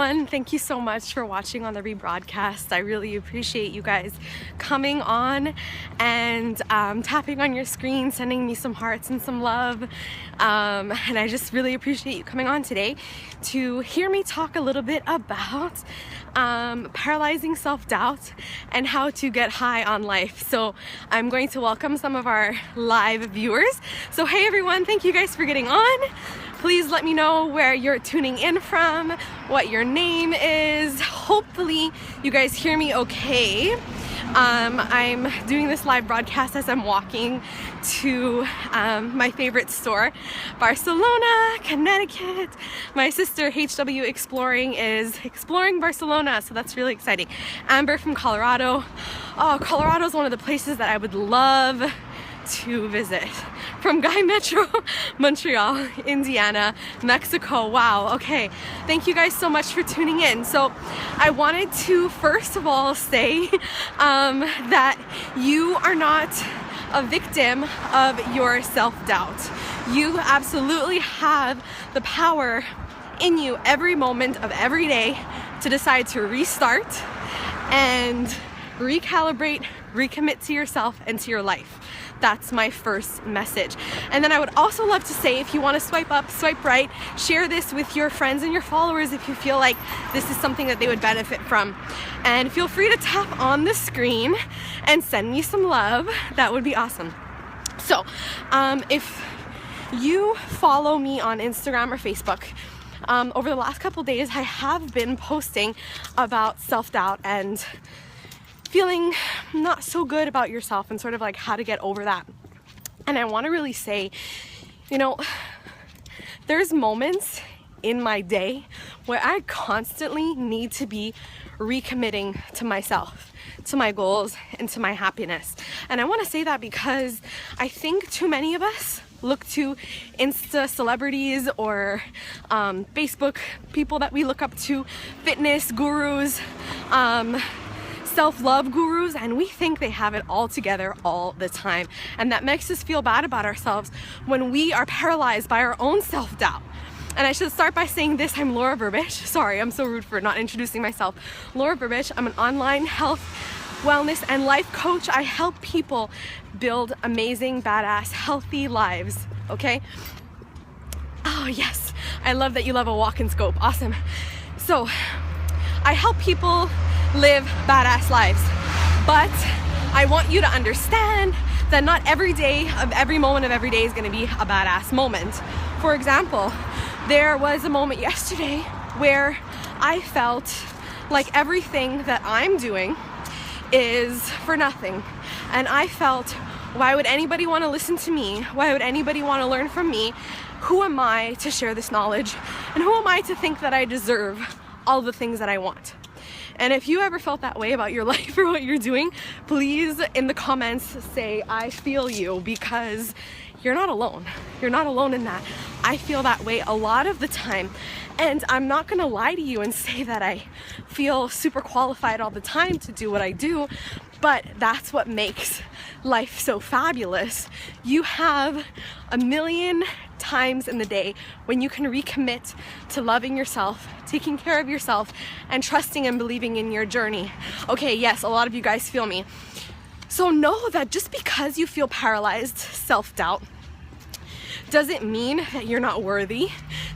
everyone. Thank you so much for watching on the rebroadcast. I really appreciate you guys coming on and tapping on your screen, sending me some hearts and some love. And I just really appreciate you coming on today to hear me talk a little bit about paralyzing self-doubt and how to get high on life. So I'm going to welcome some of our live viewers. So hey everyone, thank you guys for getting on. Please let me know where you're tuning in from, what your name is. Hopefully you guys hear me okay. I'm doing this live broadcast as I'm walking to my favorite store, Barcelona, Connecticut. My sister HW Exploring is exploring Barcelona, so that's really exciting. Amber from Colorado. Oh, Colorado is one of the places that I would love to visit. From Guy Metro, Montreal, Indiana, Mexico. Wow, okay. Thank you guys so much for tuning in. So I wanted to first of all say that you are not a victim of your self-doubt. You absolutely have the power in you every moment of every day to decide to restart and recalibrate, recommit to yourself and to your life. That's my first message. And then I would also love to say, if you want to swipe up, swipe right, share this with your friends and your followers if you feel like this is something that they would benefit from. And feel free to tap on the screen and send me some love. That would be awesome. So if you follow me on Instagram or Facebook, over the last couple days I have been posting about self-doubt and feeling not so good about yourself and sort of like how to get over that. And I want to really say, you know, there's moments in my day where I constantly need to be recommitting to myself, to my goals, and to my happiness. And I want to say that because I think too many of us look to Insta celebrities or Facebook people that we look up to, fitness gurus, self-love gurus, and we think they have it all together all the time, and that makes us feel bad about ourselves when we are paralyzed by our own self-doubt. And I should start by saying this: I'm Laura Burbich. Sorry, I'm so rude for not introducing myself. Laura Burbich. I'm an online health, wellness, and life coach. I help people build amazing, badass, healthy lives. Okay? Oh yes, I love that you love a walk-in scope. Awesome. So I help people live badass lives, but I want you to understand that not every day of every moment of every day is going to be a badass moment. For example, there was a moment yesterday where I felt like everything that I'm doing is for nothing, and I felt, why would anybody want to listen to me? Why would anybody want to learn from me? Who am I to share this knowledge? And who am I to think that I deserve all the things that I want? And if you ever felt that way about your life or what you're doing, please in the comments say, I feel you, because you're not alone. You're not alone in that. I feel that way a lot of the time. And I'm not gonna lie to you and say that I feel super qualified all the time to do what I do, but that's what makes life so fabulous. You have a million times in the day when you can recommit to loving yourself, taking care of yourself, and trusting and believing in your journey. Okay, yes, a lot of you guys feel me. So know that just because you feel paralyzed, self-doubt, doesn't mean that you're not worthy,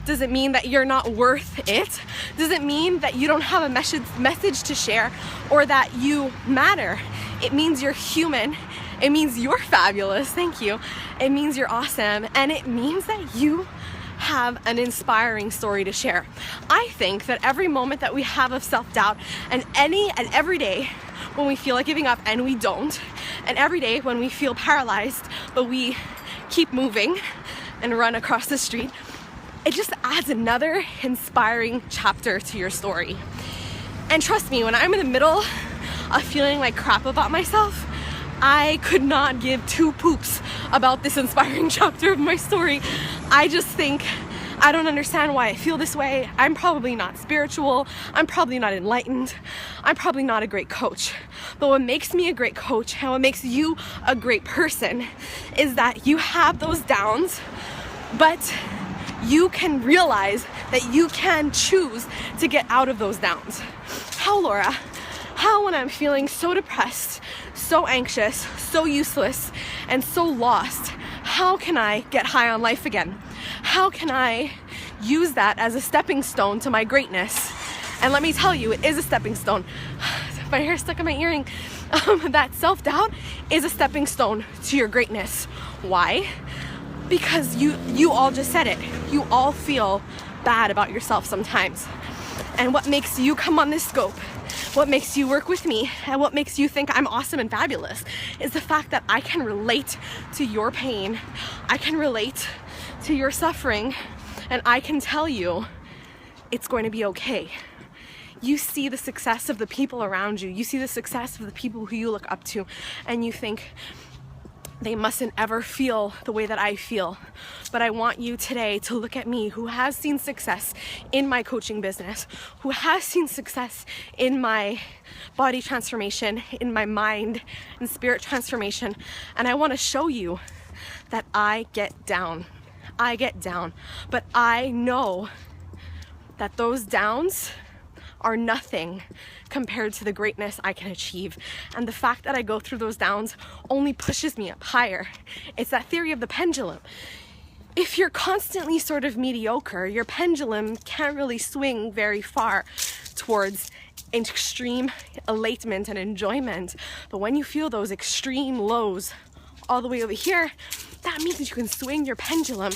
doesn't mean that you're not worth it, doesn't mean that you don't have a message to share or that you matter. It means you're human. It means you're fabulous. Thank you. It means you're awesome. And it means that you have an inspiring story to share. I think that every moment that we have of self-doubt, and every day when we feel like giving up and we don't, and every day when we feel paralyzed but we keep moving and run across the street, it just adds another inspiring chapter to your story. And trust me, when I'm in the middle of feeling like crap about myself, I could not give two poops about this inspiring chapter of my story. I just think, I don't understand why I feel this way. I'm probably not spiritual. I'm probably not enlightened. I'm probably not a great coach. But what makes me a great coach and what makes you a great person is that you have those downs, but you can realize that you can choose to get out of those downs. How, Laura? How, when I'm feeling so depressed, so anxious, so useless, and so lost, how can I get high on life again? How can I use that as a stepping stone to my greatness? And let me tell you, it is a stepping stone. My hair stuck in my earring. That self-doubt is a stepping stone to your greatness. Why? Because you all just said it. You all feel bad about yourself sometimes. And what makes you come on this scope, what makes you work with me, and what makes you think I'm awesome and fabulous is the fact that I can relate to your pain. I can relate to your suffering, and I can tell you it's going to be okay. You see the success of the people around you. You see the success of the people who you look up to, and you think they mustn't ever feel the way that I feel. But I want you today to look at me, who has seen success in my coaching business, who has seen success in my body transformation, in my mind and spirit transformation. And I want to show you that I get down. I get down. But I know that those downs are nothing compared to the greatness I can achieve. And the fact that I go through those downs only pushes me up higher. It's that theory of the pendulum. If you're constantly sort of mediocre, your pendulum can't really swing very far towards extreme elatement and enjoyment. But when you feel those extreme lows all the way over here, that means that you can swing your pendulum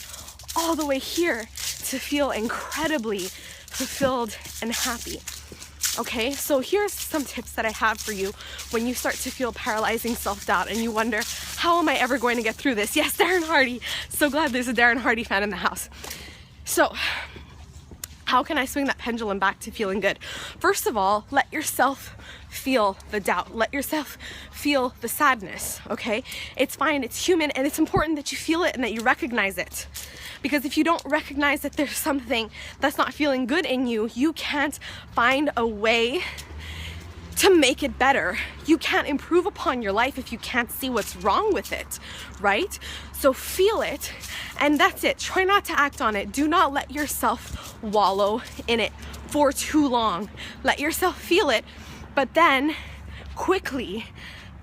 all the way here to feel incredibly fulfilled and happy. Okay, so here's some tips that I have for you when you start to feel paralyzing self-doubt and you wonder, how am I ever going to get through this? Yes, Darren Hardy. So glad there's a Darren Hardy fan in the house. So, how can I swing that pendulum back to feeling good? First of all, let yourself feel the doubt. Let yourself feel the sadness, okay? It's fine, it's human, and it's important that you feel it and that you recognize it. Because if you don't recognize that there's something that's not feeling good in you, you can't find a way to make it better. You can't improve upon your life if you can't see what's wrong with it, right? So feel it, and that's it. Try not to act on it. Do not let yourself wallow in it for too long. Let yourself feel it, but then quickly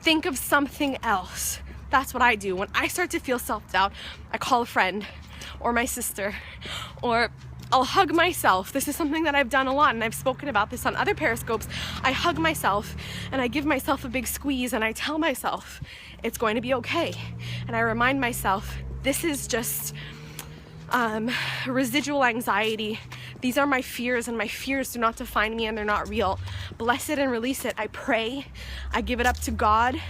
think of something else. That's what I do. When I start to feel self-doubt, I call a friend or my sister, or I'll hug myself. This is something that I've done a lot, and I've spoken about this on other Periscopes. I hug myself and I give myself a big squeeze and I tell myself it's going to be okay. And I remind myself this is just residual anxiety. These are my fears, and my fears do not define me, and they're not real. Bless it and release it. I pray. I give it up to God.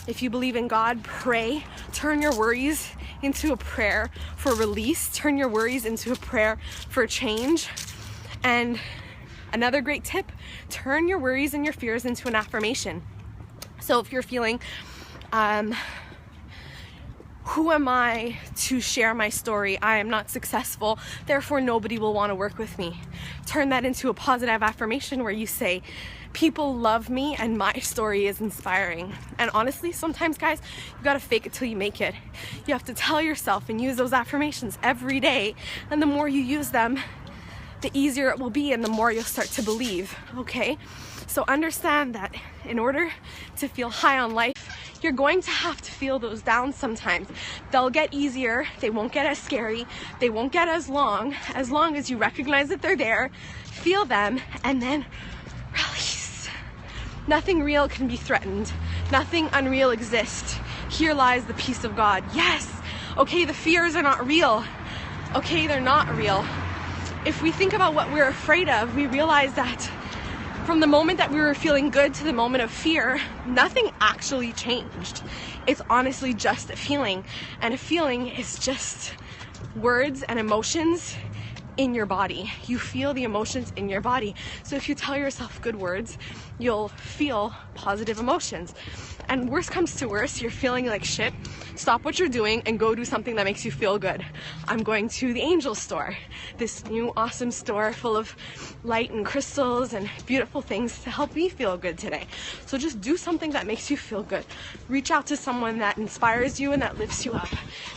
If you believe in God, pray. Turn your worries into a prayer for release. Turn your worries into a prayer for change. And another great tip, turn your worries and your fears into an affirmation. So if you're feeling, who am I to share my story? I am not successful, therefore nobody will want to work with me. Turn that into a positive affirmation where you say, people love me and my story is inspiring. And honestly, sometimes guys, you gotta fake it till you make it. You have to tell yourself and use those affirmations every day, and the more you use them, the easier it will be and the more you'll start to believe, okay? So understand that in order to feel high on life, you're going to have to feel those downs sometimes. They'll get easier, they won't get as scary, they won't get as long as you recognize that they're there, feel them, and then release. Nothing real can be threatened. Nothing unreal exists. Here lies the peace of God. Yes, okay, the fears are not real. Okay, they're not real. If we think about what we're afraid of, we realize that from the moment that we were feeling good to the moment of fear, nothing actually changed. It's honestly just a feeling, and a feeling is just words and emotions in your body. You feel the emotions in your body. So if you tell yourself good words, you'll feel positive emotions. And worst comes to worst, you're feeling like shit, stop what you're doing and go do something that makes you feel good. I'm going to the Angel store, this new awesome store full of light and crystals and beautiful things to help me feel good today. So just do something that makes you feel good. Reach out to someone that inspires you and that lifts you up.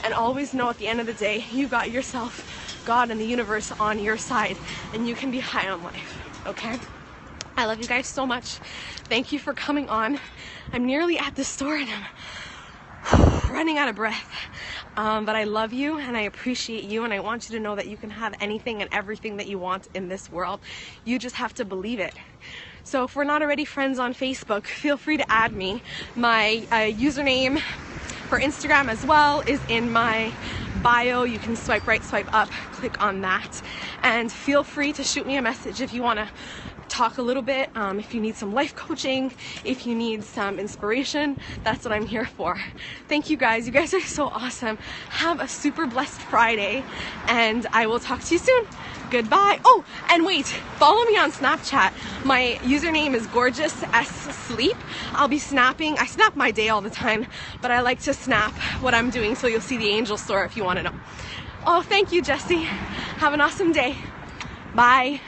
And always know at the end of the day, you got yourself, God and the universe universe on your side and you can be high on life, okay? I love you guys so much. Thank you for coming on. I'm nearly at the store and I'm running out of breath. But I love you and I appreciate you, and I want you to know that you can have anything and everything that you want in this world. You just have to believe it. So if we're not already friends on Facebook, feel free to add me. My username for Instagram as well is in my bio. You can swipe right, swipe up, click on that, and feel free to shoot me a message if you want to talk a little bit, if you need some life coaching, if you need some inspiration. That's what I'm here for. Thank you guys. You guys are so awesome. Have a super blessed Friday, and I will talk to you soon. Goodbye. Oh, and wait, follow me on Snapchat. My username is gorgeoussleep. I'll be snapping. I snap my day all the time, but I like to snap what I'm doing, so you'll see the angel store if you want to know. Oh, thank you, Jessie. Have an awesome day. Bye.